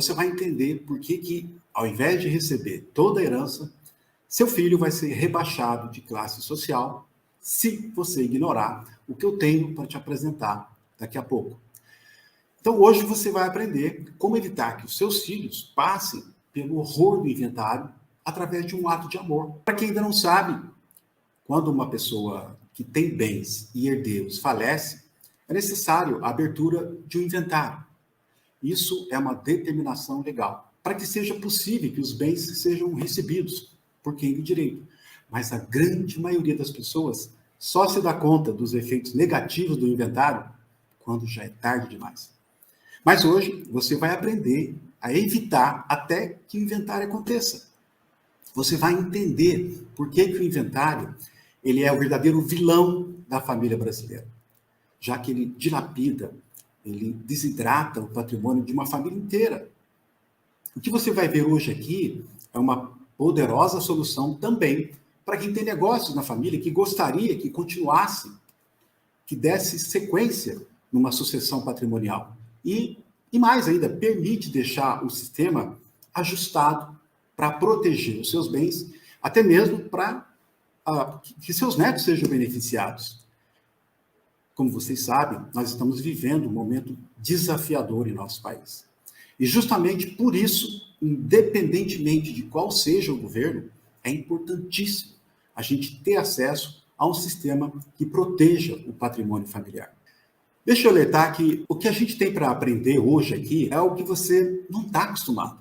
você vai entender por que, ao invés de receber toda a herança, seu filho vai ser rebaixado de classe social se você ignorar o que eu tenho para te apresentar daqui a pouco. Então, hoje você vai aprender como evitar que os seus filhos passem pelo horror do inventário através de um ato de amor. Para quem ainda não sabe, quando uma pessoa que tem bens e herdeiros falece, é necessário a abertura de um inventário. Isso é uma determinação legal, para que seja possível que os bens sejam recebidos por quem de direito. Mas a grande maioria das pessoas só se dá conta dos efeitos negativos do inventário quando já é tarde demais. Mas hoje você vai aprender a evitar até que o inventário aconteça. Você vai entender por que o inventário ele é o verdadeiro vilão da família brasileira, já que ele dilapida, ele desidrata o patrimônio de uma família inteira. O que você vai ver hoje aqui é uma poderosa solução também para quem tem negócios na família que gostaria que continuasse, que desse sequência numa sucessão patrimonial. E mais ainda, permite deixar o sistema ajustado para proteger os seus bens, até mesmo para que seus netos sejam beneficiados. Como vocês sabem, nós estamos vivendo um momento desafiador em nosso país. E justamente por isso, independentemente de qual seja o governo, é importantíssimo a gente ter acesso a um sistema que proteja o patrimônio familiar. Deixa eu alertar que o que a gente tem para aprender hoje aqui é algo que você não está acostumado.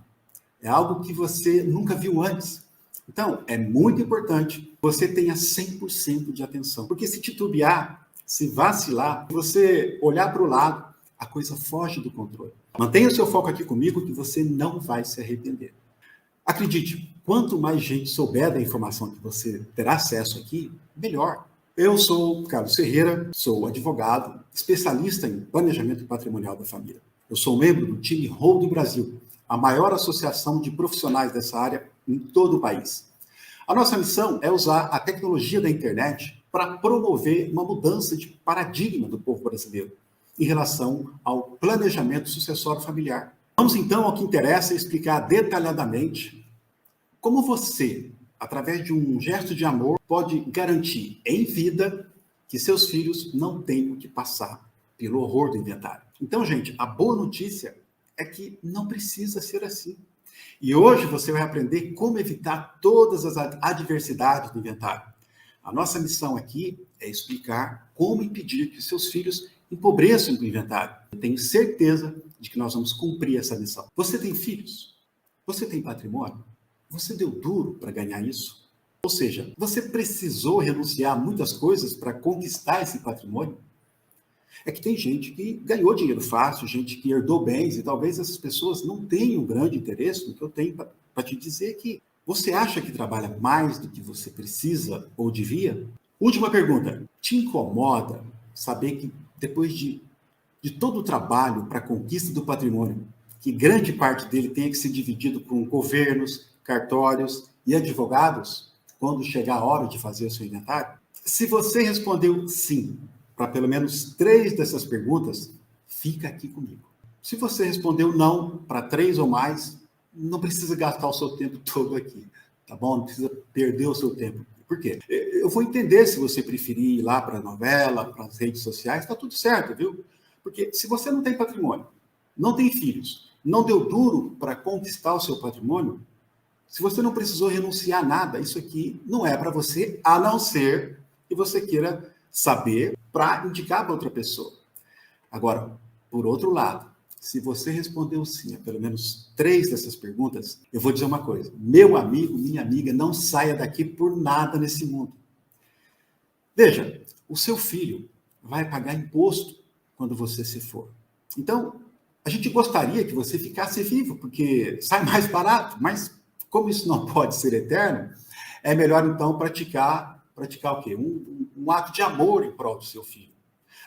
É algo que você nunca viu antes. Então, é muito importante que você tenha 100% de atenção. Porque se titubear, se vacilar, se você olhar para o lado, a coisa foge do controle. Mantenha o seu foco aqui comigo que você não vai se arrepender. Acredite, quanto mais gente souber da informação que você terá acesso aqui, melhor. Eu sou Carlos Ferreira, sou advogado, especialista em planejamento patrimonial da família. Eu sou membro do time Holding Brasil, a maior associação de profissionais dessa área em todo o país. A nossa missão é usar a tecnologia da internet para promover uma mudança de paradigma do povo brasileiro em relação ao planejamento sucessório familiar. Vamos então ao que interessa e explicar detalhadamente como você, através de um gesto de amor, pode garantir em vida que seus filhos não tenham que passar pelo horror do inventário. Então, gente, a boa notícia é que não precisa ser assim. E hoje você vai aprender como evitar todas as adversidades do inventário. A nossa missão aqui é explicar como impedir que seus filhos empobreçam o inventário. Eu tenho certeza de que nós vamos cumprir essa missão. Você tem filhos? Você tem patrimônio? Você deu duro para ganhar isso? Ou seja, você precisou renunciar a muitas coisas para conquistar esse patrimônio? É que tem gente que ganhou dinheiro fácil, gente que herdou bens, e talvez essas pessoas não tenham grande interesse no que eu tenho para te dizer que você acha que trabalha mais do que você precisa ou devia? Última pergunta. Te incomoda saber que depois de todo o trabalho para a conquista do patrimônio, que grande parte dele tenha que ser dividido com governos, cartórios e advogados, quando chegar a hora de fazer o seu inventário? Se você respondeu sim para pelo menos 3 dessas perguntas, fica aqui comigo. Se você respondeu não para 3 ou mais, não precisa gastar o seu tempo todo aqui, tá bom? Não precisa perder o seu tempo. Por quê? Eu vou entender se você preferir ir lá para a novela, para as redes sociais, está tudo certo, viu? Porque se você não tem patrimônio, não tem filhos, não deu duro para conquistar o seu patrimônio, se você não precisou renunciar a nada, isso aqui não é para você, a não ser que você queira saber para indicar para outra pessoa. Agora, por outro lado, se você respondeu sim a pelo menos 3 dessas perguntas, eu vou dizer uma coisa. Meu amigo, minha amiga, não saia daqui por nada nesse mundo. Veja, o seu filho vai pagar imposto quando você se for. Então, a gente gostaria que você ficasse vivo, porque sai mais barato, mas como isso não pode ser eterno, é melhor então praticar o quê? Um ato de amor em prol do seu filho.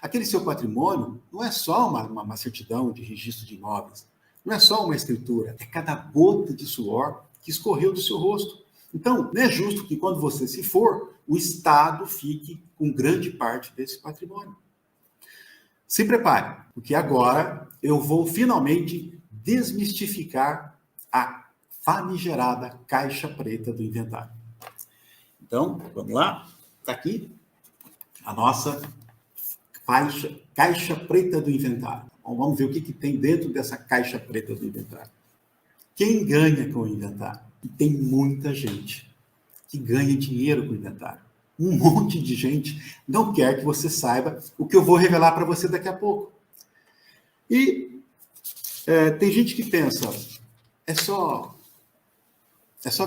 Aquele seu patrimônio não é só uma certidão de registro de imóveis, não é só uma escritura, é cada gota de suor que escorreu do seu rosto. Então, não é justo que quando você se for, o Estado fique com grande parte desse patrimônio. Se prepare, porque agora eu vou finalmente desmistificar a famigerada caixa preta do inventário. Então, vamos lá. Está aqui a nossa caixa preta do inventário. Então, vamos ver o que tem dentro dessa caixa preta do inventário. Quem ganha com o inventário? E tem muita gente que ganha dinheiro com o inventário. Um monte de gente não quer que você saiba o que eu vou revelar para você daqui a pouco. E tem gente que pensa, é só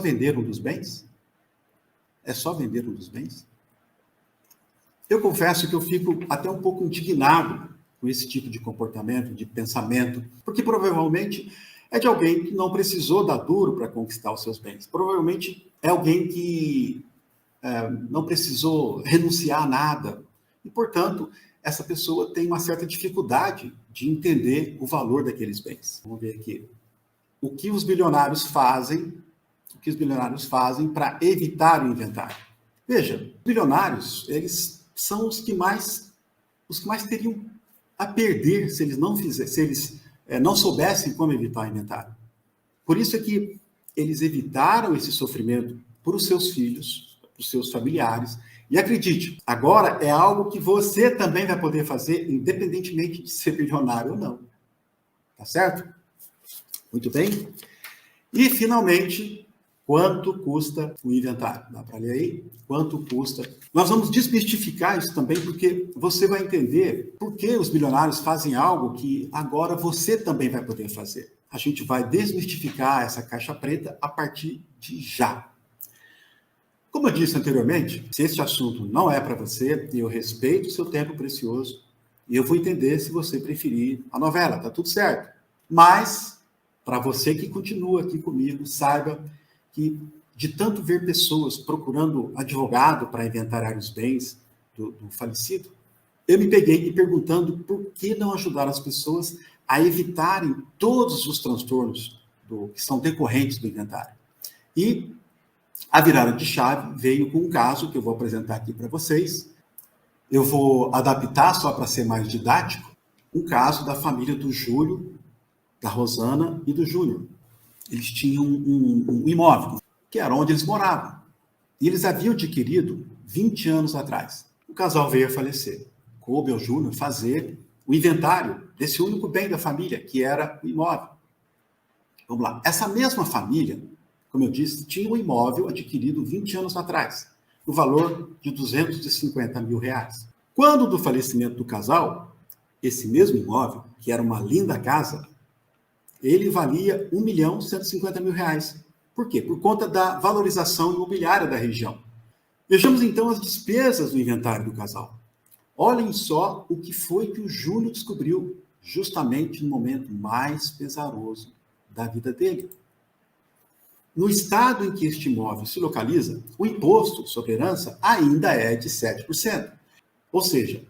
vender um dos bens? É só vender um dos bens? Eu confesso que eu fico até um pouco indignado com esse tipo de comportamento, de pensamento, porque provavelmente é de alguém que não precisou dar duro para conquistar os seus bens. Provavelmente é alguém que não precisou renunciar a nada. E, portanto, essa pessoa tem uma certa dificuldade de entender o valor daqueles bens. Vamos ver aqui. O que os bilionários fazem para evitar o inventário? Veja, os bilionários, eles são os que mais teriam a perder se eles não soubessem como evitar o inventário. Por isso é que eles evitaram esse sofrimento para os seus filhos, para os seus familiares. E acredite, agora é algo que você também vai poder fazer, independentemente de ser bilionário ou não. Tá certo? Muito bem. E, finalmente, quanto custa o inventário? Dá para ler aí? Quanto custa? Nós vamos desmistificar isso também, porque você vai entender por que os bilionários fazem algo que agora você também vai poder fazer. A gente vai desmistificar essa caixa preta a partir de já. Como eu disse anteriormente, se este assunto não é para você, eu respeito o seu tempo precioso e eu vou entender se você preferir a novela, tá tudo certo. Mas, para você que continua aqui comigo, saiba que de tanto ver pessoas procurando advogado para inventariar os bens do falecido, eu me peguei me perguntando por que não ajudar as pessoas a evitarem todos os transtornos que são decorrentes do inventário. E a virada de chave veio com um caso que eu vou apresentar aqui para vocês. Eu vou adaptar só para ser mais didático, um caso da família do Júlio, da Rosana e do Júnior. Eles tinham um imóvel, que era onde eles moravam. E eles haviam adquirido 20 anos atrás. O casal veio a falecer. Coube ao Júnior fazer o inventário desse único bem da família, que era o imóvel. Vamos lá. Essa mesma família, como eu disse, tinha um imóvel adquirido 20 anos atrás, no valor de R$250 mil. Quando do falecimento do casal, esse mesmo imóvel, que era uma linda casa, ele valia R$1.150.000. Por quê? Por conta da valorização imobiliária da região. Vejamos então as despesas do inventário do casal. Olhem só o que foi que o Júnior descobriu justamente no momento mais pesaroso da vida dele. No estado em que este imóvel se localiza, o imposto sobre herança ainda é de 7%. Ou seja,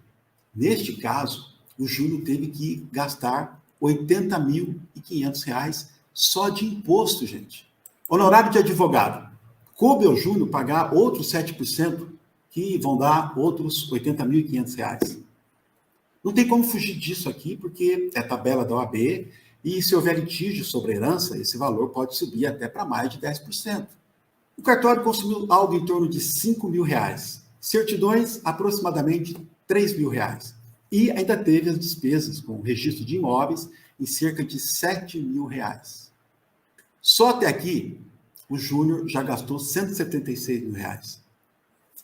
neste caso, o Júnior teve que gastar R$80.500 só de imposto, gente. Honorário de advogado. Coube ao Júnior pagar outros 7%, que vão dar outros R$80.500. Não tem como fugir disso aqui, porque é tabela da OAB, e se houver litígio sobre herança, esse valor pode subir até para mais de 10%. O cartório consumiu algo em torno de R$5.000. Certidões, aproximadamente R$3.000. E ainda teve as despesas com o registro de imóveis em cerca de R$7.000. Só até aqui, o Júnior já gastou R$176.000.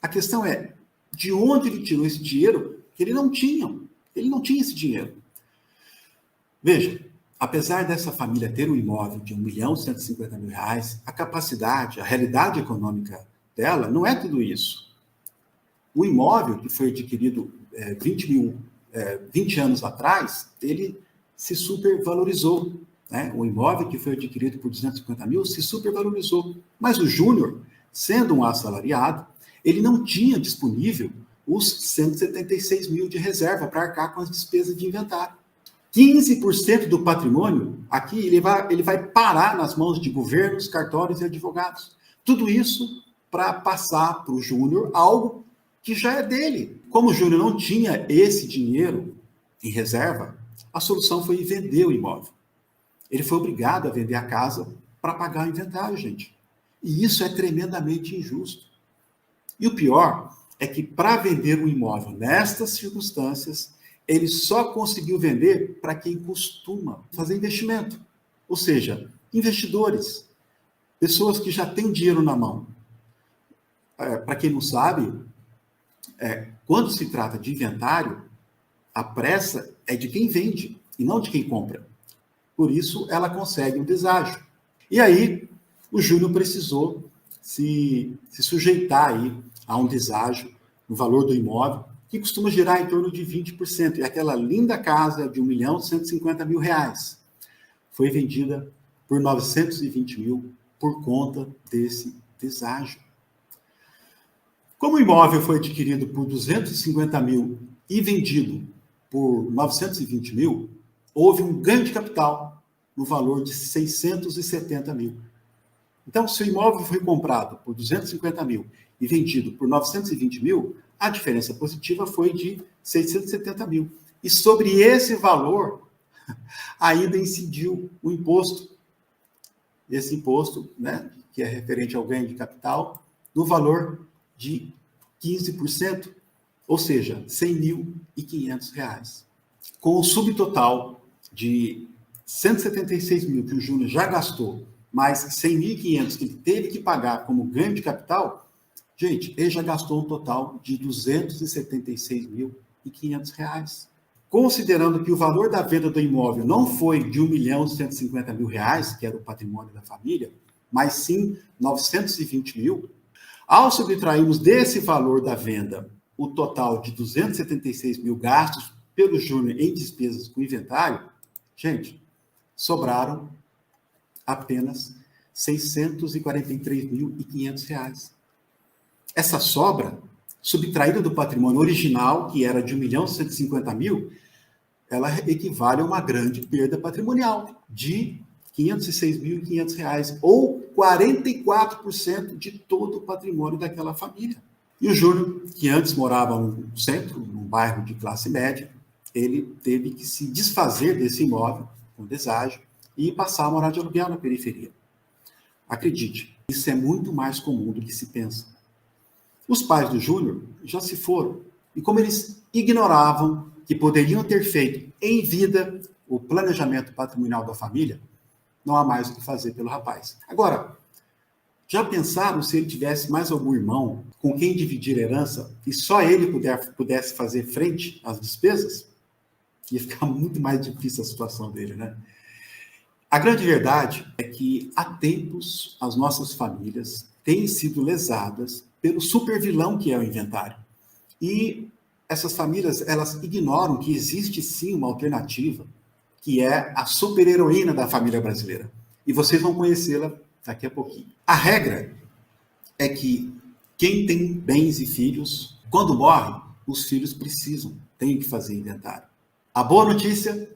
A questão é, de onde ele tirou esse dinheiro que ele não tinha? Ele não tinha esse dinheiro. Veja, apesar dessa família ter um imóvel de R$1.150.000, a capacidade, a realidade econômica dela não é tudo isso. O imóvel que foi adquirido 20 anos atrás, ele se supervalorizou. Né? O imóvel que foi adquirido por R$250 mil se supervalorizou. Mas o Júnior, sendo um assalariado, ele não tinha disponível os R$176 mil de reserva para arcar com as despesas de inventário. 15% do patrimônio, aqui, ele vai parar nas mãos de governos, cartórios e advogados. Tudo isso para passar para o Júnior algo que já é dele. Como o Júnior não tinha esse dinheiro em reserva, a solução foi vender o imóvel. Ele foi obrigado a vender a casa para pagar o inventário, gente. E isso é tremendamente injusto. E o pior é que, para vender um imóvel nestas circunstâncias, ele só conseguiu vender para quem costuma fazer investimento. Ou seja, investidores, pessoas que já têm dinheiro na mão. Para quem não sabe, quando se trata de inventário, a pressa é de quem vende e não de quem compra. Por isso, ela consegue um deságio. E aí, o Júnior precisou se sujeitar aí a um deságio no valor do imóvel, que costuma girar em torno de 20%. E aquela linda casa de R$ 1.150.000 foi vendida por 920 mil por conta desse deságio. Como o imóvel foi adquirido por 250 mil e vendido por 920 mil, houve um ganho de capital no valor de 670 mil. Então, se o imóvel foi comprado por 250 mil e vendido por 920 mil, a diferença positiva foi de 670 mil. E sobre esse valor, ainda incidiu o imposto. Esse imposto, né, que é referente ao ganho de capital, no valor de 15%, ou seja, R$ 100.500. Com o subtotal de 176 mil que o Júnior já gastou, mais 100.500 que ele teve que pagar como ganho de capital, gente, ele já gastou um total de R$ 276.500. Considerando que o valor da venda do imóvel não foi de R$ 1.150.000, que era o patrimônio da família, mas sim 920 mil, ao subtrairmos desse valor da venda o total de 276 mil gastos pelo Júnior em despesas com inventário, gente, sobraram apenas R$ 643.500. Essa sobra, subtraída do patrimônio original, que era de R$ 1.150.000, ela equivale a uma grande perda patrimonial de R$ 506.500, ou 44% de todo o patrimônio daquela família. E o Júnior, que antes morava no centro, num bairro de classe média, ele teve que se desfazer desse imóvel, com deságio, e passar a morar de aluguel na periferia. Acredite, isso é muito mais comum do que se pensa. Os pais do Júnior já se foram, e como eles ignoravam que poderiam ter feito em vida o planejamento patrimonial da família, não há mais o que fazer pelo rapaz. Agora, já pensaram se ele tivesse mais algum irmão com quem dividir herança e só ele pudesse fazer frente às despesas? Ia ficar muito mais difícil a situação dele, né? A grande verdade é que há tempos as nossas famílias têm sido lesadas pelo supervilão que é o inventário. E essas famílias, elas ignoram que existe sim uma alternativa, que é a super-heroína da família brasileira. E vocês vão conhecê-la daqui a pouquinho. A regra é que quem tem bens e filhos, quando morre, os filhos têm que fazer inventário. A boa notícia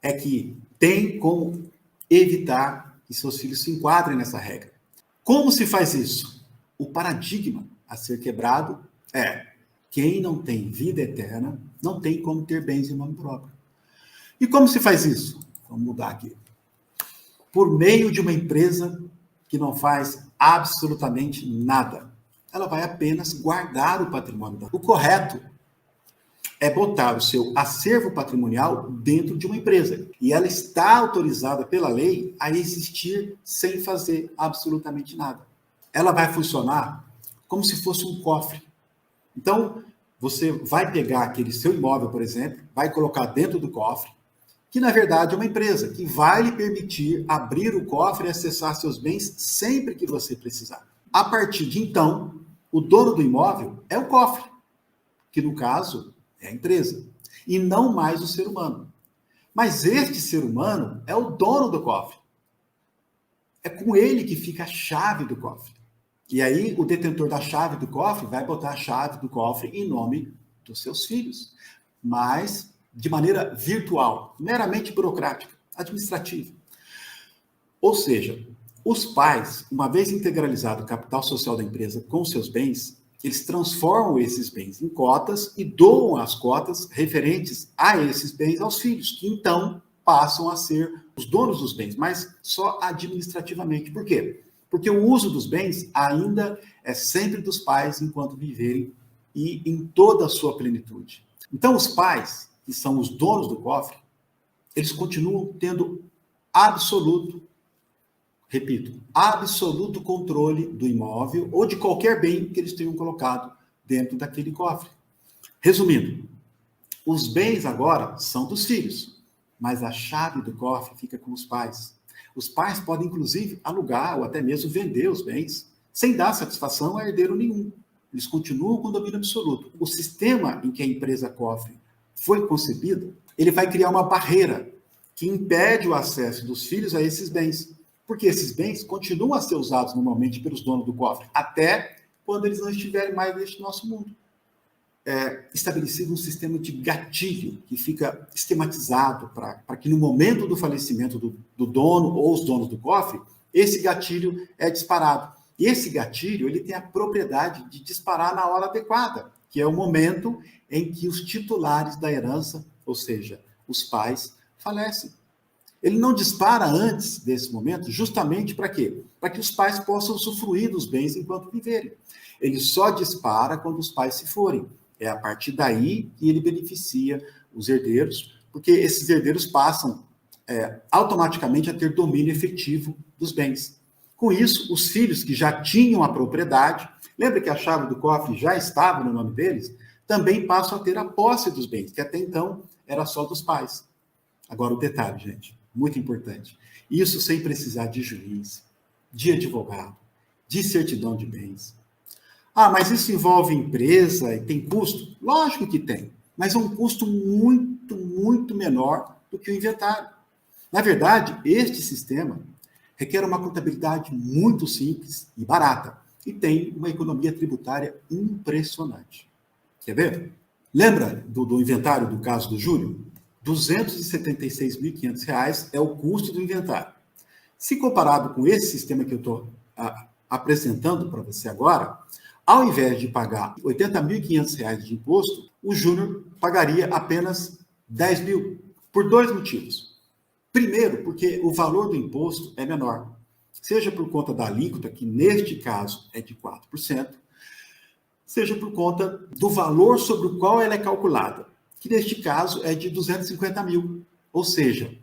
é que tem como evitar que seus filhos se enquadrem nessa regra. Como se faz isso? O paradigma a ser quebrado é: quem não tem vida eterna não tem como ter bens em nome próprio. E como se faz isso? Vamos mudar aqui. Por meio de uma empresa que não faz absolutamente nada. Ela vai apenas guardar o patrimônio. O correto é botar o seu acervo patrimonial dentro de uma empresa. E ela está autorizada pela lei a existir sem fazer absolutamente nada. Ela vai funcionar como se fosse um cofre. Então, você vai pegar aquele seu imóvel, por exemplo, vai colocar dentro do cofre, que na verdade é uma empresa que vai lhe permitir abrir o cofre e acessar seus bens sempre que você precisar. A partir de então, o dono do imóvel é o cofre, que no caso é a empresa, e não mais o ser humano. Mas este ser humano é o dono do cofre. É com ele que fica a chave do cofre. E aí o detentor da chave do cofre vai botar a chave do cofre em nome dos seus filhos, mas de maneira virtual, meramente burocrática, administrativa. Ou seja, os pais, uma vez integralizado o capital social da empresa com seus bens, eles transformam esses bens em cotas e doam as cotas referentes a esses bens aos filhos, que então passam a ser os donos dos bens, mas só administrativamente. Por quê? Porque o uso dos bens ainda é sempre dos pais enquanto viverem e em toda a sua plenitude. Então, os pais, que são os donos do cofre, eles continuam tendo absoluto, repito, absoluto controle do imóvel ou de qualquer bem que eles tenham colocado dentro daquele cofre. Resumindo, os bens agora são dos filhos, mas a chave do cofre fica com os pais. Os pais podem, inclusive, alugar ou até mesmo vender os bens, sem dar satisfação a herdeiro nenhum. Eles continuam com domínio absoluto. O sistema em que a empresa cofre foi concebida, ele vai criar uma barreira que impede o acesso dos filhos a esses bens, porque esses bens continuam a ser usados normalmente pelos donos do cofre, até quando eles não estiverem mais neste nosso mundo. Estabelecido um sistema de gatilho que fica esquematizado para que no momento do falecimento do dono ou os donos do cofre, esse gatilho é disparado. E esse gatilho ele tem a propriedade de disparar na hora adequada, que é o momento em que os titulares da herança, ou seja, os pais, falecem. Ele não dispara antes desse momento, justamente para quê? Para que os pais possam usufruir dos bens enquanto viverem. Ele só dispara quando os pais se forem. É a partir daí que ele beneficia os herdeiros, porque esses herdeiros passam automaticamente a ter domínio efetivo dos bens. Com isso, os filhos que já tinham a propriedade, lembra que a chave do cofre já estava no nome deles, também passam a ter a posse dos bens, que até então era só dos pais. Agora o detalhe, gente, muito importante. Isso sem precisar de juiz, de advogado, de certidão de bens. Ah, mas isso envolve empresa e tem custo? Lógico que tem, mas é um custo muito, muito menor do que o inventário. Na verdade, este sistema requer uma contabilidade muito simples e barata e tem uma economia tributária impressionante. Quer ver? Lembra do inventário do caso do Júlio? R$ 276.500 é o custo do inventário. Se comparado com esse sistema que eu estou apresentando para você agora, ao invés de pagar R$ 80.500 de imposto, o Júnior pagaria apenas 10 mil, por dois motivos. Primeiro, porque o valor do imposto é menor, seja por conta da alíquota, que neste caso é de 4%, seja por conta do valor sobre o qual ela é calculada, que neste caso é de 250 mil. Ou seja,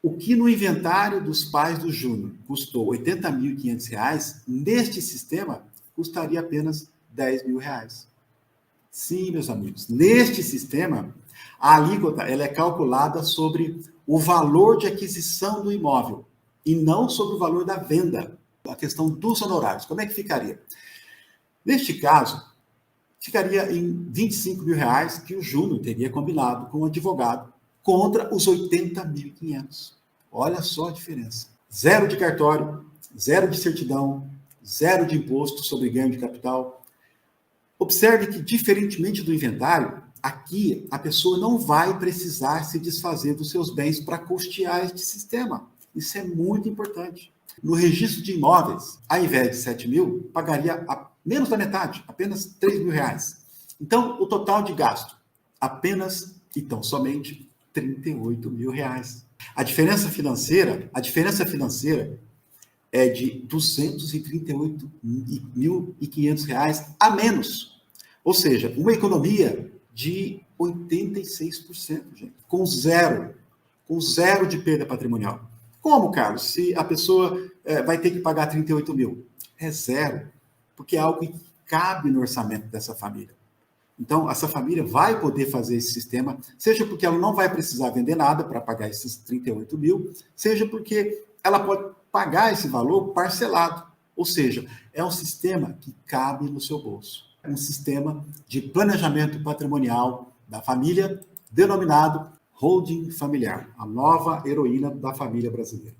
o que no inventário dos pais do Júnior custou R$ 80.500, neste sistema custaria apenas R$ 10.000. Sim, meus amigos, neste sistema, a alíquota ela é calculada sobre o valor de aquisição do imóvel e não sobre o valor da venda, a questão dos honorários. Como é que ficaria? Neste caso, ficaria em R$ 25.000 que o Júnior teria combinado com o advogado contra os 80.500. Olha só a diferença. Zero de cartório, zero de certidão, zero de imposto sobre ganho de capital. Observe que, diferentemente do inventário, aqui a pessoa não vai precisar se desfazer dos seus bens para custear este sistema. Isso é muito importante. No registro de imóveis, ao invés de 7 mil, pagaria menos da metade, apenas 3 mil reais. Então, o total de gasto, apenas e tão somente 38 mil reais. A diferença financeira é de 238.500 reais a menos. Ou seja, uma economia de 86%, gente, com zero de perda patrimonial. Como, Carlos? Se a pessoa vai ter que pagar 38 mil? É zero, porque é algo que cabe no orçamento dessa família. Então, essa família vai poder fazer esse sistema, seja porque ela não vai precisar vender nada para pagar esses 38 mil, seja porque ela pode pagar esse valor parcelado. Ou seja, é um sistema que cabe no seu bolso. É um sistema de planejamento patrimonial da família, denominado holding familiar, a nova heroína da família brasileira.